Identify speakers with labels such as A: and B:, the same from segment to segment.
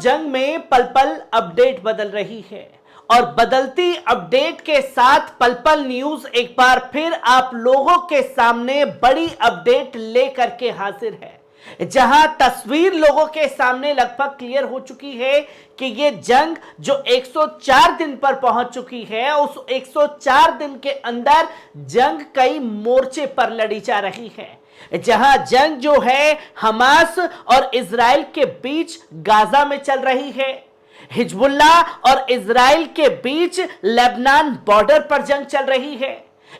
A: जंग में पल पल अपडेट बदल रही है और बदलती अपडेट के साथ पल पल न्यूज एक बार फिर आप लोगों के सामने बड़ी अपडेट लेकर के हाजिर है, जहां तस्वीर लोगों के सामने लगभग क्लियर हो चुकी है कि ये जंग जो 104 दिन पर पहुंच चुकी है, उस 104 दिन के अंदर जंग कई मोर्चे पर लड़ी जा रही है। जहां जंग जो है हमास और इजराइल के बीच गाजा में चल रही है, हिजबुल्ला और इजराइल के बीच लेबनान बॉर्डर पर जंग चल रही है,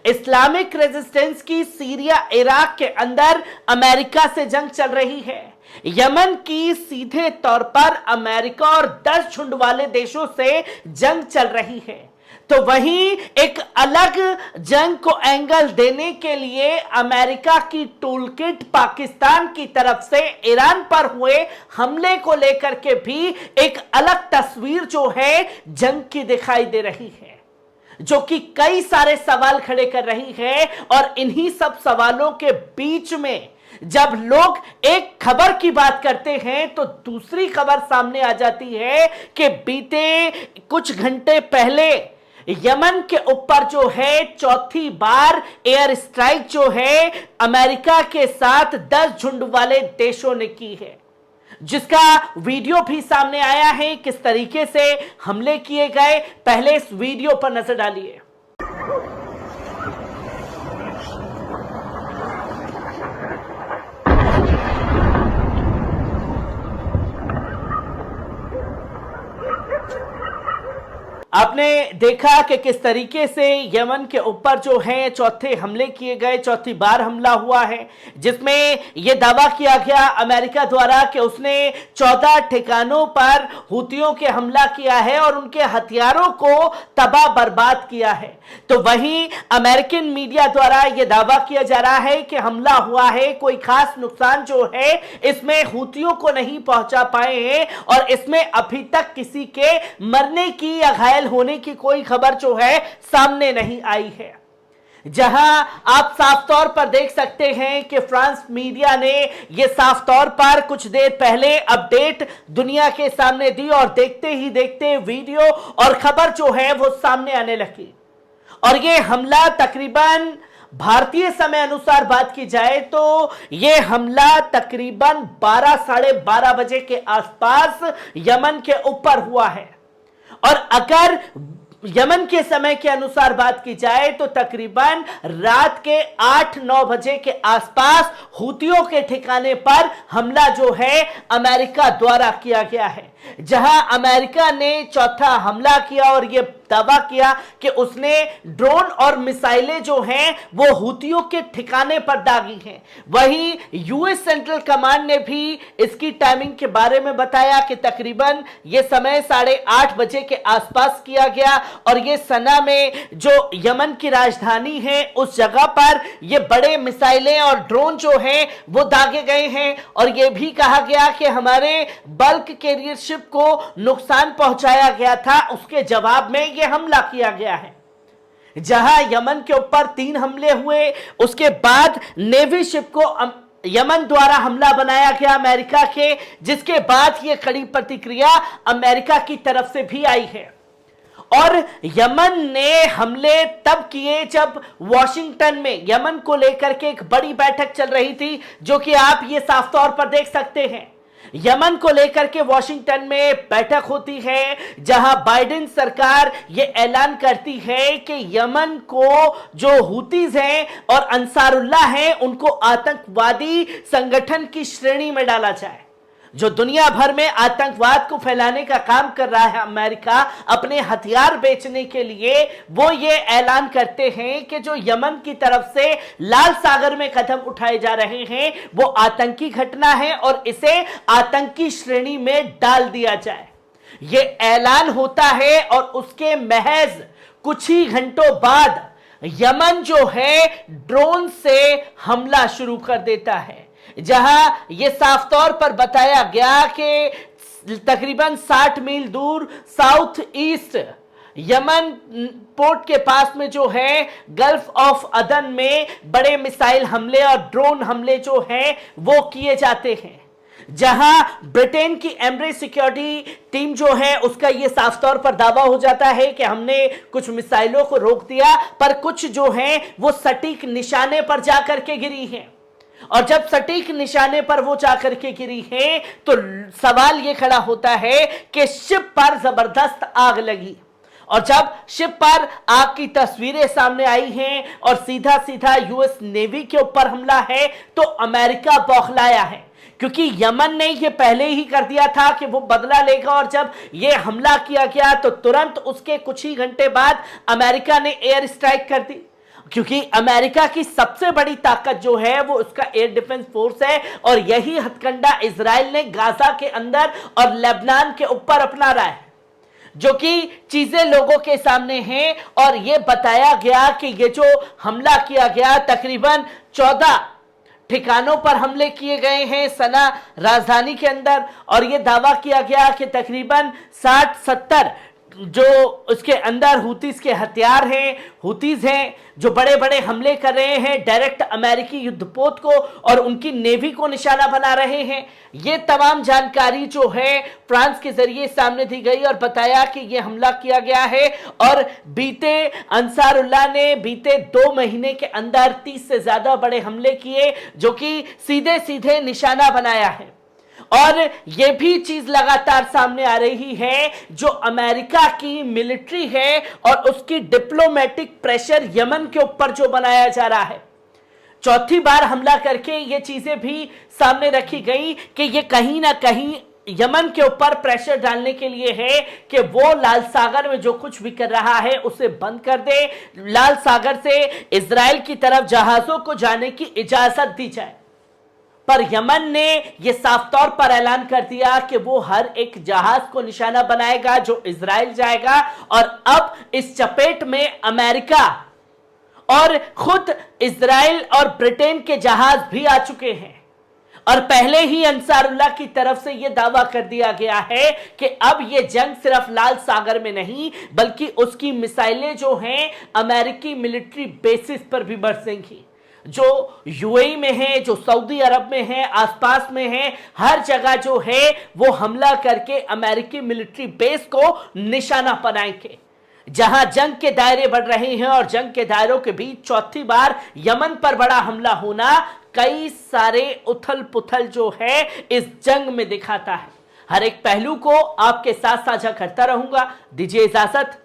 A: इस्लामिक रेजिस्टेंस की सीरिया इराक के अंदर अमेरिका से जंग चल रही है, यमन की सीधे तौर पर अमेरिका और 10 झुंड वाले देशों से जंग चल रही है। तो वहीं एक अलग जंग को एंगल देने के लिए अमेरिका की टूलकिट पाकिस्तान की तरफ से ईरान पर हुए हमले को लेकर के भी एक अलग तस्वीर जो है जंग की दिखाई दे रही है, जो कि कई सारे सवाल खड़े कर रही है। और इन्हीं सब सवालों के बीच में जब लोग एक खबर की बात करते हैं तो दूसरी खबर सामने आ जाती है कि बीते कुछ घंटे पहले यमन के ऊपर जो है चौथी बार एयर स्ट्राइक जो है अमेरिका के साथ 10 झुंड वाले देशों ने की है, जिसका वीडियो भी सामने आया है किस तरीके से हमले किए गए। पहले इस वीडियो पर नजर डालिए। आपने देखा कि किस तरीके से यमन के ऊपर जो है चौथे हमले किए गए, चौथी बार हमला हुआ है, जिसमें यह दावा किया गया अमेरिका द्वारा कि उसने 14 ठिकानों पर हुतियों के हमला किया है और उनके हथियारों को तबाह बर्बाद किया है। तो वहीं अमेरिकन मीडिया द्वारा यह दावा किया जा रहा है कि हमला हुआ है, कोई खास नुकसान जो है इसमें हुतियों को नहीं पहुंचा पाए हैं और इसमें अभी तक किसी के मरने की या घायल होने की कोई खबर जो है सामने नहीं आई है। जहां आप साफ तौर पर देख सकते हैं कि फ्रांस मीडिया ने यह साफ तौर पर कुछ देर पहले अपडेट दुनिया के सामने दी और देखते ही देखते वीडियो और खबर जो है वो सामने आने लगी। और यह हमला तकरीबन भारतीय समय अनुसार बात की जाए तो यह हमला तकरीबन 12 साढ़े 12 बजे के आसपास यमन के ऊपर हुआ है। और अगर यमन के समय के अनुसार बात की जाए तो तकरीबन रात के 8-9 बजे के आसपास हुतियों के ठिकाने पर हमला जो है अमेरिका द्वारा किया गया है, जहां अमेरिका ने चौथा हमला किया और यह दावा किया कि उसने ड्रोन और मिसाइलें जो हैं वो हुतियों के ठिकाने पर दागी हैं। वहीं यूएस सेंट्रल कमांड ने भी इसकी टाइमिंग के बारे में बताया कि तकरीबन यह समय 8:30 बजे के आसपास किया गया और ये सना में जो यमन की राजधानी है उस जगह पर ये बड़े मिसाइलें और ड्रोन जो हैं वो दागे गए हैं। और ये भी कहा गया कि हमारे बल्क कैरियर शिप को नुकसान पहुंचाया गया था, उसके जवाब में यह हमला किया गया है। जहां यमन के ऊपर 3 हमले हुए, उसके बाद नेवी शिप को यमन द्वारा हमला बनाया गया अमेरिका के, जिसके बाद यह कड़ी प्रतिक्रिया अमेरिका की तरफ से भी आई है। और यमन ने हमले तब किए जब वॉशिंगटन में यमन को लेकर के एक बड़ी बैठक चल रही थी, जो कि आप ये साफ तौर पर देख सकते हैं। यमन को लेकर के वॉशिंगटन में बैठक होती है, जहां बाइडेन सरकार ये ऐलान करती है कि यमन को जो हुतीज हैं और अंसारुल्लाह हैं उनको आतंकवादी संगठन की श्रेणी में डाला जाए। जो दुनिया भर में आतंकवाद को फैलाने का काम कर रहा है अमेरिका अपने हथियार बेचने के लिए, वो ये ऐलान करते हैं कि जो यमन की तरफ से लाल सागर में कदम उठाए जा रहे हैं वो आतंकी घटना है और इसे आतंकी श्रेणी में डाल दिया जाए। ये ऐलान होता है और उसके महज कुछ ही घंटों बाद यमन जो है ड्रोन से हमला शुरू कर देता है, जहां यह साफ तौर पर बताया गया कि तकरीबन 60 मील दूर साउथ ईस्ट यमन पोर्ट के पास में जो है गल्फ ऑफ अदन में बड़े मिसाइल हमले और ड्रोन हमले जो हैं वो किए जाते हैं। जहां ब्रिटेन की एमरेज सिक्योरिटी टीम जो है उसका यह साफ तौर पर दावा हो जाता है कि हमने कुछ मिसाइलों को रोक दिया, पर कुछ जो है वो सटीक निशाने पर जाकर के गिरी हैं। और जब सटीक निशाने पर वो जाकर के गिरी है तो सवाल यह खड़ा होता है कि शिप पर जबरदस्त आग लगी। और जब शिप पर आग की तस्वीरें सामने आई हैं और सीधा सीधा यूएस नेवी के ऊपर हमला है तो अमेरिका बौखलाया है, क्योंकि यमन ने यह पहले ही कर दिया था कि वो बदला लेगा। और जब यह हमला किया गया तो तुरंत उसके कुछ ही घंटे बाद अमेरिका ने एयर स्ट्राइक कर दी, क्योंकि अमेरिका की सबसे बड़ी ताकत जो है वो उसका एयर डिफेंस फोर्स है। और यही हथकंडा इजराइल ने गाजा के अंदर और लेबनान के ऊपर अपना रहा है, जो कि चीजें लोगों के सामने हैं। और यह बताया गया कि यह जो हमला किया गया तकरीबन 14 ठिकानों पर हमले किए गए हैं सना राजधानी के अंदर। और यह दावा किया गया कि तकरीबन 60-70 जो उसके अंदर हुतीज के हथियार हैं, हुतीज हैं जो बड़े बड़े हमले कर रहे हैं डायरेक्ट अमेरिकी युद्धपोत को और उनकी नेवी को निशाना बना रहे हैं। ये तमाम जानकारी जो है फ्रांस के जरिए सामने दी गई और बताया कि यह हमला किया गया है। और बीते अंसारुल्लाह ने बीते 2 महीने के अंदर 30 से ज्यादा बड़े हमले किए, जो कि सीधे सीधे निशाना बनाया है। और यह भी चीज लगातार सामने आ रही है, जो अमेरिका की मिलिट्री है और उसकी डिप्लोमेटिक प्रेशर यमन के ऊपर जो बनाया जा रहा है। चौथी बार हमला करके ये चीजें भी सामने रखी गई कि ये कहीं ना कहीं यमन के ऊपर प्रेशर डालने के लिए है कि वो लाल सागर में जो कुछ भी कर रहा है उसे बंद कर दे, लाल सागर से इजराइल की तरफ जहाजों को जाने की इजाजत दी जाए। पर यमन ने यह साफ तौर पर ऐलान कर दिया कि वो हर एक जहाज को निशाना बनाएगा जो इजराइल जाएगा। और अब इस चपेट में अमेरिका और खुद इजराइल और ब्रिटेन के जहाज भी आ चुके हैं। और पहले ही अंसारुल्लाह की तरफ से यह दावा कर दिया गया है कि अब यह जंग सिर्फ लाल सागर में नहीं बल्कि उसकी मिसाइलें जो हैं अमेरिकी मिलिट्री बेसिस पर भी बरसेंगी, जो यूएई में है, जो सऊदी अरब में है, आसपास में है, हर जगह जो है वो हमला करके अमेरिकी मिलिट्री बेस को निशाना बनाएंगे। जहां जंग के दायरे बढ़ रहे हैं और जंग के दायरों के बीच चौथी बार यमन पर बड़ा हमला होना कई सारे उथल पुथल जो है इस जंग में दिखाता है। हर एक पहलू को आपके साथ साझा करता रहूंगा। दीजिए इजाजत।